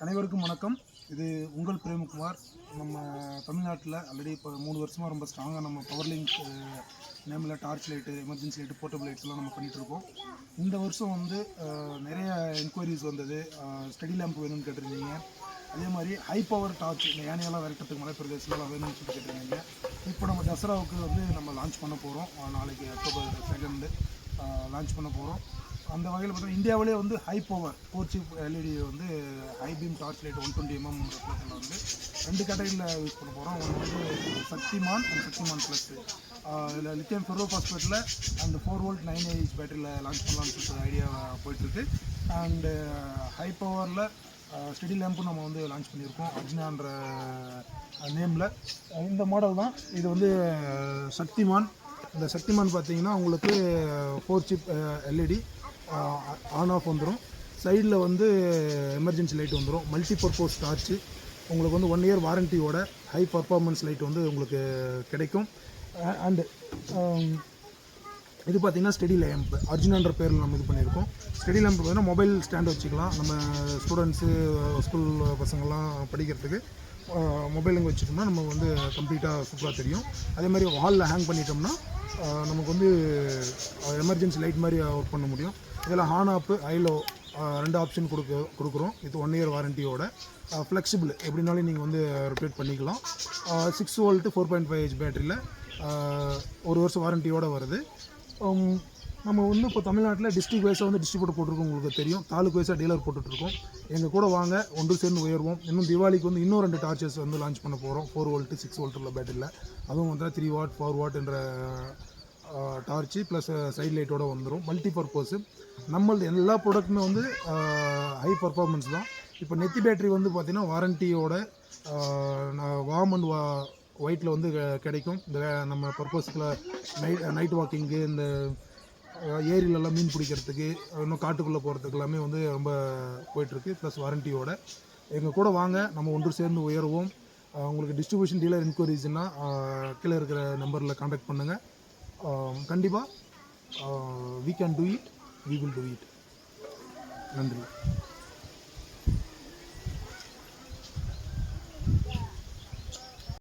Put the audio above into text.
அனைவருக்கும் வணக்கம். இது உங்கள் பிரேம்குமார். நம்ம தமிழ்நாட்டில் ஆல்ரெடி இப்போ 3 வருஷமாக ரொம்ப ஸ்ட்ராங்காக நம்ம பவர் லிங்க் நேமில் torch light, emergency light, portable லைட்ஸ்லாம் நம்ம பண்ணிகிட்ருக்கோம். இந்த வருஷம் வந்து நிறைய என்கொயரிஸ் வந்தது. ஸ்டடி லேம்ப் வேணும்னு கேட்டிருந்தீங்க. அதே மாதிரி ஹை பவர் டார்ச் இந்த யானையெல்லாம் விரட்டுறதுக்கு மலை பிரதேசங்கள்லாம் வேணும்னு சொல்லி கேட்டிருந்தீங்க. இப்போ நம்ம தசராவுக்கு வந்து நம்ம லான்ச் பண்ண போகிறோம். நாளைக்கு October 2 லான்ச் பண்ண போகிறோம். அந்த வகையில் பார்த்தா இந்தியாவிலே வந்து ஹை பவர் 4 சிப் எல்இடி வந்து high beam torch light 120 mm ரெஃப்ளெக்டரில் வந்து 2 கேட்டகரியில் யூஸ் பண்ண போகிறோம். ஒன்று வந்து சக்திமான் அண்ட் சக்திமான் ப்ளஸ். இதில் லித்தியம் ஃபெர்ரோபாஸ்பேட்டில் அந்த 4 volt 9Ah பேட்டரியில் லான்ச் பண்ணலாம்னு சொல்லிட்டு ஐடியா போயிட்டுருக்கு. அண்டு ஹை பவரில் ஸ்டடி லேம்பும் நம்ம வந்து லான்ச் பண்ணியிருக்கோம் அர்ஜுனான்ற நேமில். இந்த மாடல் தான் இது வந்து சக்திமான். இந்த சக்திமான் பார்த்தீங்கன்னா உங்களுக்கு 4 சிப் எல்இடி ஆன் ஆஃப் வந்துடும். சைடில் வந்து எமர்ஜென்சி லைட் வந்துடும். மல்டி பர்பஸ் டார்ச்சு உங்களுக்கு வந்து 1 year வாரண்டியோட ஹை பர்ஃபார்மன்ஸ் லைட் வந்து உங்களுக்கு கிடைக்கும். அண்டு இது பார்த்திங்கன்னா ஸ்டடி லேம்ப் அர்ஜுனான்ற பேரில் நம்ம இது பண்ணியிருக்கோம். ஸ்டடி லேம்ப் பார்த்தீங்கன்னா மொபைல் ஸ்டாண்ட் வச்சுக்கலாம். நம்ம ஸ்டூடெண்ட்ஸு ஸ்கூல் பசங்கள்லாம் படிக்கிறதுக்கு மொபைலுங்க வச்சுட்டோம்னா நம்ம வந்து கம்ப்ளீட்டாக சூப்பராக தெரியும். அதே மாதிரி வாலில் ஹேங் பண்ணிட்டோம்னா நமக்கு வந்து எமர்ஜென்சி லைட் மாதிரி ஒர்க் பண்ண முடியும். இதில் ஆன் ஆஃப் ஐலோ 2 ஆப்ஷன் கொடுக்குறோம். இது 1 year வாரண்டியோட ஃப்ளெக்சிபிள் எப்படினாலும் நீங்கள் வந்து ரொட்டேட் பண்ணிக்கலாம். 6 volt 4.5Ah பேட்டரியில் 1 வருஷம் வாரண்டியோடு வருது. நம்ம வந்து இப்போ தமிழ்நாட்டில் டிஸ்ட்ரிக்ட் வைஸாக வந்து டிஸ்ட்ரிபியூட்டர் போட்டிருக்கோம். உங்களுக்கு தெரியும். தாலுக்கு வைஸாக டீலர் போட்டுட்ருக்கோம். எங்கள் கூட வாங்க, ஒன்று சேர்ந்து உயர்வோம். இன்னும் தீபாவளிக்கு வந்து இன்னும் 2 டார்ச்சஸ் வந்து லான்ச் பண்ண போகிறோம். 4 volt 6 volt உள்ள பேட்டரியில். அதுவும் வந்து 3 watt 4 watt என்ற டார்ச்சு ப்ளஸ் சைட் லைட்டோடு வந்துடும். Multi purpose. நம்மளது எல்லா ப்ராடக்ட்டுமே வந்து ஹை பர்ஃபார்மன்ஸ் தான். இப்போ நெத்தி பேட்டரி வந்து பார்த்திங்கன்னா வாரண்டியோட வார்ம் அண்ட் ஒயிட்டில் வந்து கிடைக்கும். இந்த நம்ம பர்பஸுக்குள்ள நைட் வாக்கிங்கு, இந்த ஏரியிலலாம் மீன் பிடிக்கிறதுக்கு, இன்னும் காட்டுக்குள்ளே போகிறதுக்கு எல்லாமே வந்து ரொம்ப போயிட்டுருக்கு. ப்ளஸ் வாரண்டியோட எங்கள் கூட வாங்க, நம்ம ஒன்று சேர்ந்து உயர்வோம். உங்களுக்கு டிஸ்ட்ரிபியூஷன் டீலர் என்கொயரிஸ்னால் கீழே இருக்கிற நம்பரில் கான்டாக்ட் பண்ணுங்கள். கண்டிப்பாக we can do it, we will do it. நன்றி.